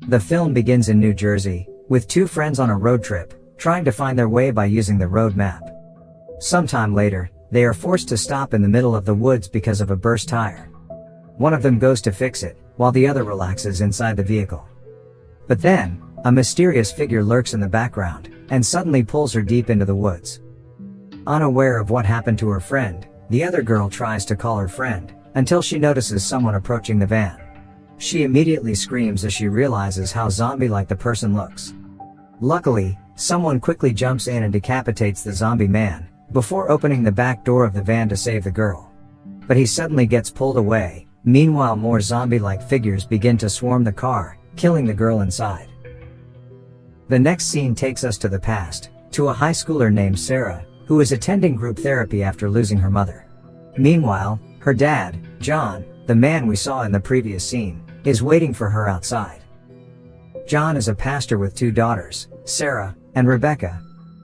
The film begins in New Jersey, with two friends on a road trip, trying to find their way by using the road map. Sometime later, they are forced to stop in the middle of the woods because of a burst tire. One of them goes to fix it, while the other relaxes inside the vehicle. But then, a mysterious figure lurks in the background, and suddenly pulls her deep into the woods. Unaware of what happened to her friend, the other girl tries to call her friend, until she notices someone approaching the van. She immediately screams as she realizes how zombie-like the person looks. Luckily, someone quickly jumps in and decapitates the zombie man, before opening the back door of the van to save the girl. But he suddenly gets pulled away. Meanwhile, more zombie-like figures begin to swarm the car, killing the girl inside. The next scene takes us to the past, to a high schooler named Sarah, who is attending group therapy after losing her mother. Meanwhile, her dad, John, the man we saw in the previous scene, is waiting for her outside. John is a pastor with two daughters, Sarah and Rebecca.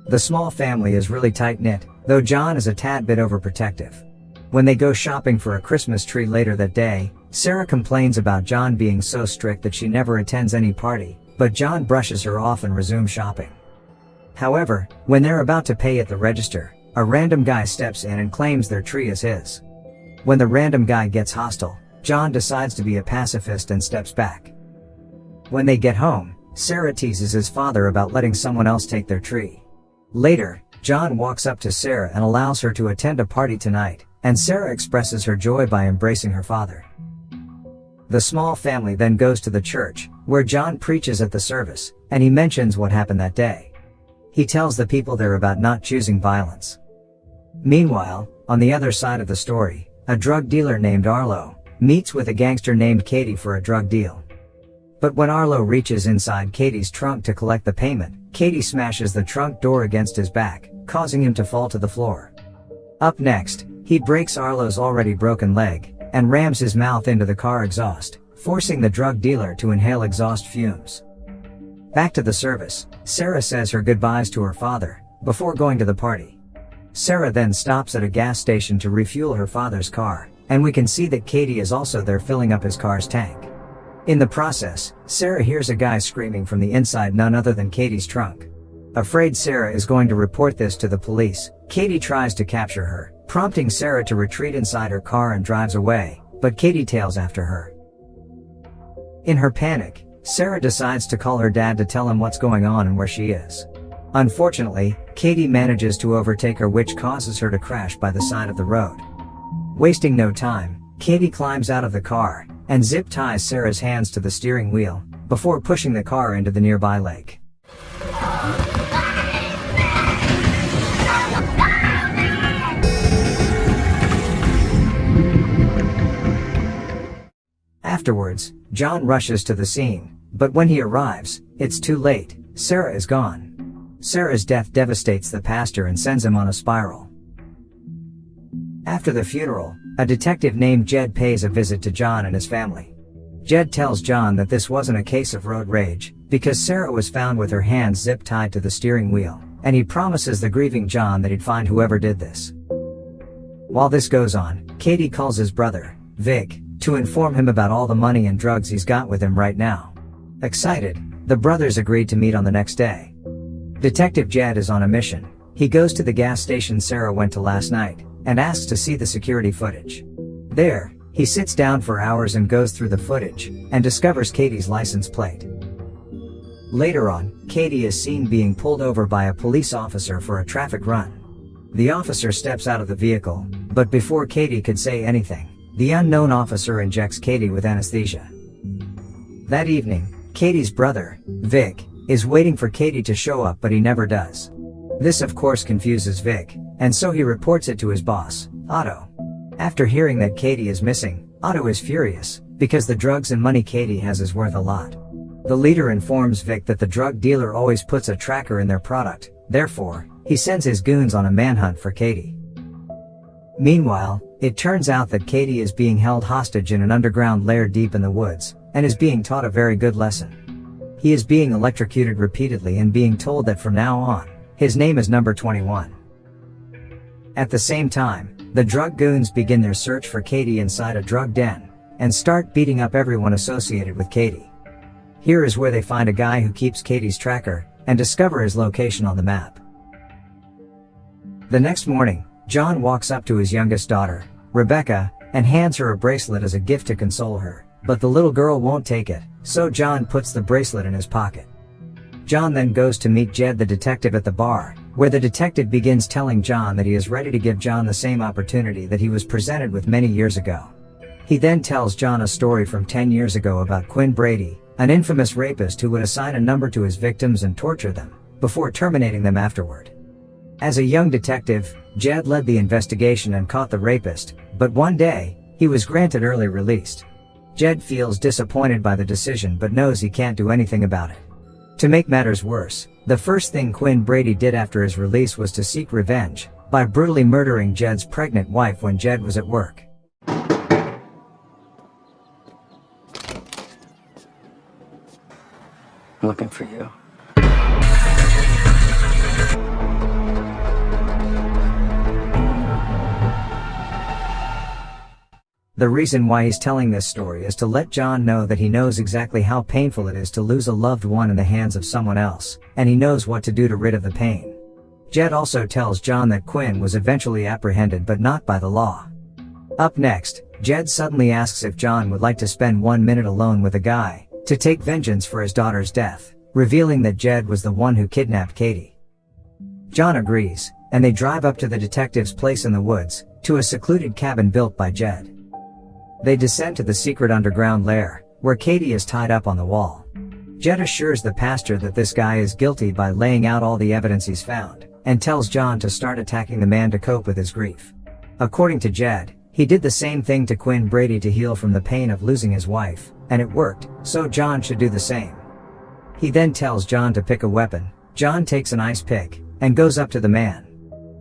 The small family is really tight-knit, though John is a tad bit overprotective. When they go shopping for a Christmas tree later that day, Sarah complains about John being so strict that she never attends any party, but John brushes her off and resumes shopping. However, when they're about to pay at the register, a random guy steps in and claims their tree is his. When the random guy gets hostile, John decides to be a pacifist and steps back. When they get home, Sarah teases his father about letting someone else take their tree. Later, John walks up to Sarah and allows her to attend a party tonight, and Sarah expresses her joy by embracing her father. The small family then goes to the church, where John preaches at the service, and he mentions what happened that day. He tells the people there about not choosing violence. Meanwhile, on the other side of the story, a drug dealer named Arlo meets with a gangster named Katie for a drug deal. But when Arlo reaches inside Katie's trunk to collect the payment, Katie smashes the trunk door against his back, causing him to fall to the floor. Up next, he breaks Arlo's already broken leg, and rams his mouth into the car exhaust, forcing the drug dealer to inhale exhaust fumes. Back to the service, Sarah says her goodbyes to her father, before going to the party. Sarah then stops at a gas station to refuel her father's car, and we can see that Katie is also there filling up his car's tank. In the process, Sarah hears a guy screaming from the inside, none other than Katie's trunk. Afraid Sarah is going to report this to the police, Katie tries to capture her, prompting Sarah to retreat inside her car and drives away, but Katie tails after her. In her panic, Sarah decides to call her dad to tell him what's going on and where she is. Unfortunately, Katie manages to overtake her, which causes her to crash by the side of the road. Wasting no time, Katie climbs out of the car and zip ties Sarah's hands to the steering wheel, before pushing the car into the nearby lake. Afterwards, John rushes to the scene, but when he arrives, it's too late. Sarah is gone. Sarah's death devastates the pastor and sends him on a spiral. After the funeral, a detective named Jed pays a visit to John and his family. Jed tells John that this wasn't a case of road rage, because Sarah was found with her hands zip tied to the steering wheel, and he promises the grieving John that he'd find whoever did this. While this goes on, Katie calls his brother, Vic, to inform him about all the money and drugs he's got with him right now. Excited, the brothers agreed to meet on the next day. Detective Jed is on a mission. He goes to the gas station Sarah went to last night, and asks to see the security footage. There, he sits down for hours and goes through the footage, and discovers Katie's license plate. Later on, Katie is seen being pulled over by a police officer for a traffic run. The officer steps out of the vehicle, but before Katie could say anything, the unknown officer injects Katie with anesthesia. That evening, Katie's brother, Vic, is waiting for Katie to show up, but he never does. This of course confuses Vic, and so he reports it to his boss, Otto. After hearing that Katie is missing, Otto is furious, because the drugs and money Katie has is worth a lot. The leader informs Vic that the drug dealer always puts a tracker in their product, therefore, he sends his goons on a manhunt for Katie. Meanwhile, it turns out that Katie is being held hostage in an underground lair deep in the woods, and is being taught a very good lesson. He is being electrocuted repeatedly and being told that from now on, his name is number 21. At the same time, the drug goons begin their search for Katie inside a drug den, and start beating up everyone associated with Katie. Here is where they find a guy who keeps Katie's tracker, and discover his location on the map. The next morning, John walks up to his youngest daughter, Rebecca, and hands her a bracelet as a gift to console her, but the little girl won't take it, so John puts the bracelet in his pocket. John then goes to meet Jed the detective at the bar, where the detective begins telling John that he is ready to give John the same opportunity that he was presented with many years ago. He then tells John a story from 10 years ago about Quinn Brady, an infamous rapist who would assign a number to his victims and torture them, before terminating them afterward. As a young detective, Jed led the investigation and caught the rapist, but one day, he was granted early release. Jed feels disappointed by the decision but knows he can't do anything about it. To make matters worse, the first thing Quinn Brady did after his release was to seek revenge, by brutally murdering Jed's pregnant wife when Jed was at work. I'm looking for you. The reason why he's telling this story is to let John know that he knows exactly how painful it is to lose a loved one in the hands of someone else, and he knows what to do to rid of the pain. Jed also tells John that Quinn was eventually apprehended but not by the law. Up next, Jed suddenly asks if John would like to spend 1 minute alone with a guy, to take vengeance for his daughter's death, revealing that Jed was the one who kidnapped Katie. John agrees, and they drive up to the detective's place in the woods, to a secluded cabin built by Jed. They descend to the secret underground lair, where Katie is tied up on the wall. Jed assures the pastor that this guy is guilty by laying out all the evidence he's found, and tells John to start attacking the man to cope with his grief. According to Jed, he did the same thing to Quinn Brady to heal from the pain of losing his wife, and it worked, so John should do the same. He then tells John to pick a weapon. John takes an ice pick, and goes up to the man.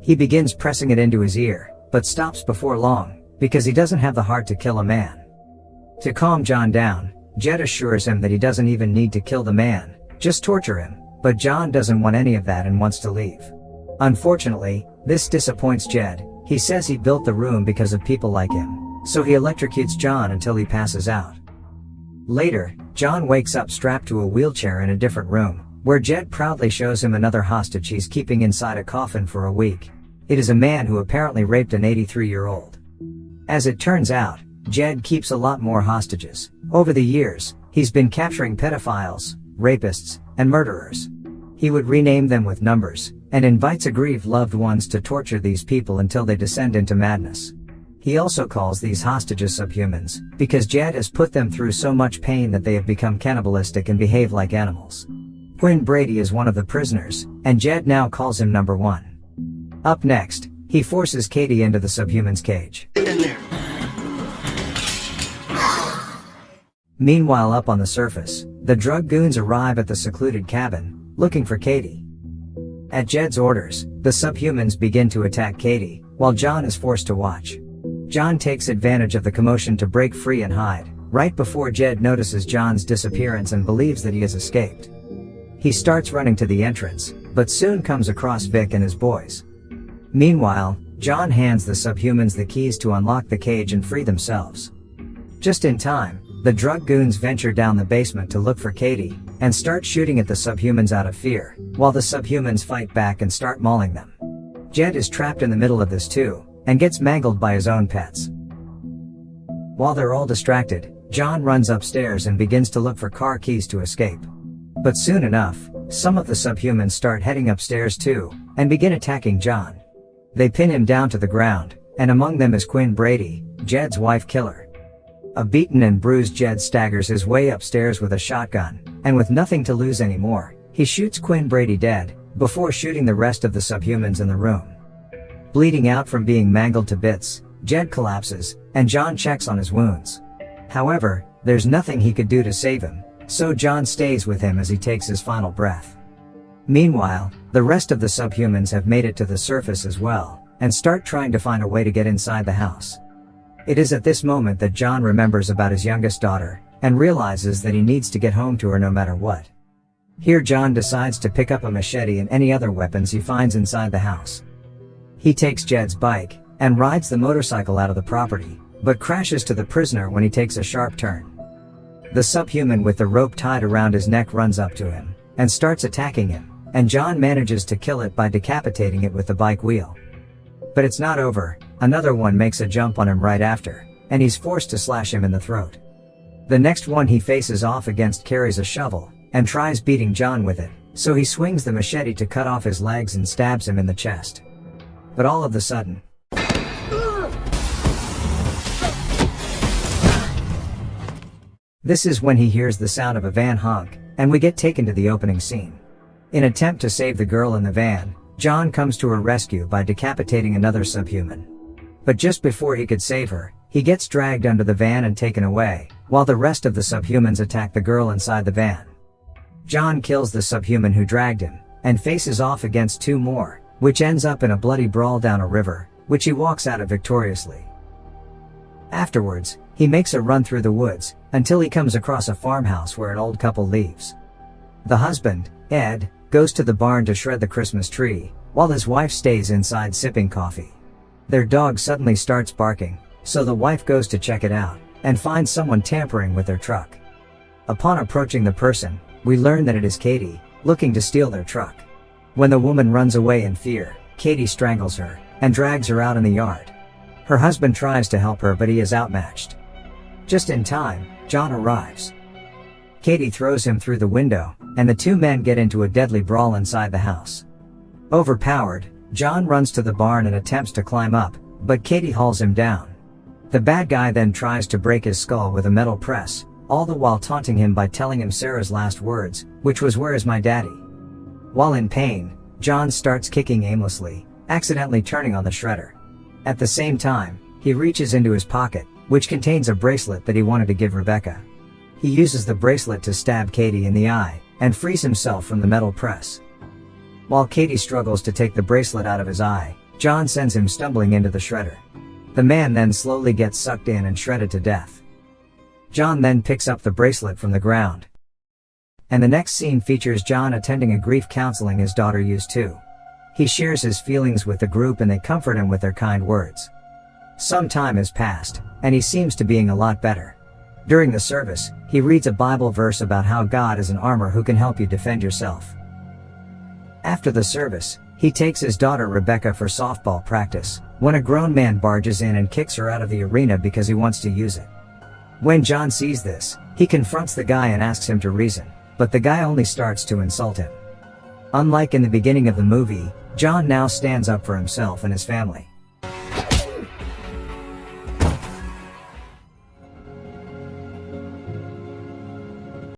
He begins pressing it into his ear, but stops before long, because he doesn't have the heart to kill a man. To calm John down, Jed assures him that he doesn't even need to kill the man, just torture him, but John doesn't want any of that and wants to leave. Unfortunately, this disappoints Jed. He says he built the room because of people like him, so he electrocutes John until he passes out. Later, John wakes up strapped to a wheelchair in a different room, where Jed proudly shows him another hostage he's keeping inside a coffin for a week. It is a man who apparently raped an 83-year-old. As it turns out, Jed keeps a lot more hostages. Over the years, he's been capturing pedophiles, rapists, and murderers. He would rename them with numbers, and invites aggrieved loved ones to torture these people until they descend into madness. He also calls these hostages subhumans, because Jed has put them through so much pain that they have become cannibalistic and behave like animals. Quinn Brady is one of the prisoners, and Jed now calls him number 1. Up next, he forces Katie into the subhuman's cage. In there. Meanwhile, up on the surface, the drug goons arrive at the secluded cabin, looking for Katie. At Jed's orders, the subhumans begin to attack Katie, while John is forced to watch. John takes advantage of the commotion to break free and hide, right before Jed notices John's disappearance and believes that he has escaped. He starts running to the entrance, but soon comes across Vic and his boys. Meanwhile, John hands the subhumans the keys to unlock the cage and free themselves. Just in time, the drug goons venture down the basement to look for Katie, and start shooting at the subhumans out of fear, while the subhumans fight back and start mauling them. Jed is trapped in the middle of this too, and gets mangled by his own pets. While they're all distracted, John runs upstairs and begins to look for car keys to escape. But soon enough, some of the subhumans start heading upstairs too, and begin attacking John. They pin him down to the ground, and among them is Quinn Brady, Jed's wife killer. A beaten and bruised Jed staggers his way upstairs with a shotgun, and with nothing to lose anymore, he shoots Quinn Brady dead, before shooting the rest of the subhumans in the room. Bleeding out from being mangled to bits, Jed collapses, and John checks on his wounds. However, there's nothing he could do to save him, so John stays with him as he takes his final breath. Meanwhile, the rest of the subhumans have made it to the surface as well, and start trying to find a way to get inside the house. It is at this moment that John remembers about his youngest daughter, and realizes that he needs to get home to her no matter what. Here John decides to pick up a machete and any other weapons he finds inside the house. He takes Jed's bike, and rides the motorcycle out of the property, but crashes to the prisoner when he takes a sharp turn. The subhuman with the rope tied around his neck runs up to him and starts attacking him, and John manages to kill it by decapitating it with the bike wheel. But it's not over. Another one makes a jump on him right after, and he's forced to slash him in the throat. The next one he faces off against carries a shovel and tries beating John with it, so he swings the machete to cut off his legs and stabs him in the chest. But all of a sudden, this is when he hears the sound of a van honk, and we get taken to the opening scene. In an attempt to save the girl in the van, John comes to her rescue by decapitating another subhuman. But just before he could save her, he gets dragged under the van and taken away, while the rest of the subhumans attack the girl inside the van. John kills the subhuman who dragged him, and faces off against two more, which ends up in a bloody brawl down a river, which he walks out of victoriously. Afterwards, he makes a run through the woods, until he comes across a farmhouse where an old couple lives. The husband, Ed, goes to the barn to shred the Christmas tree, while his wife stays inside sipping coffee. Their dog suddenly starts barking, so the wife goes to check it out, and finds someone tampering with their truck. Upon approaching the person, we learn that it is Katie, looking to steal their truck. When the woman runs away in fear, Katie strangles her, and drags her out in the yard. Her husband tries to help her, but he is outmatched. Just in time, John arrives. Katie throws him through the window, and the two men get into a deadly brawl inside the house. Overpowered, John runs to the barn and attempts to climb up, but Katie hauls him down. The bad guy then tries to break his skull with a metal press, all the while taunting him by telling him Sarah's last words, which was, "Where is my daddy?" While in pain, John starts kicking aimlessly, accidentally turning on the shredder. At the same time, he reaches into his pocket, which contains a bracelet that he wanted to give Rebecca. He uses the bracelet to stab Katie in the eye, and frees himself from the metal press. While Katie struggles to take the bracelet out of his eye, John sends him stumbling into the shredder. The man then slowly gets sucked in and shredded to death. John then picks up the bracelet from the ground. And the next scene features John attending a grief counseling his daughter used to. He shares his feelings with the group and they comfort him with their kind words. Some time has passed, and he seems to being a lot better. During the service, he reads a Bible verse about how God is an armor who can help you defend yourself. After the service, he takes his daughter Rebecca for softball practice, when a grown man barges in and kicks her out of the arena because he wants to use it. When John sees this, he confronts the guy and asks him to reason, but the guy only starts to insult him. Unlike in the beginning of the movie, John now stands up for himself and his family.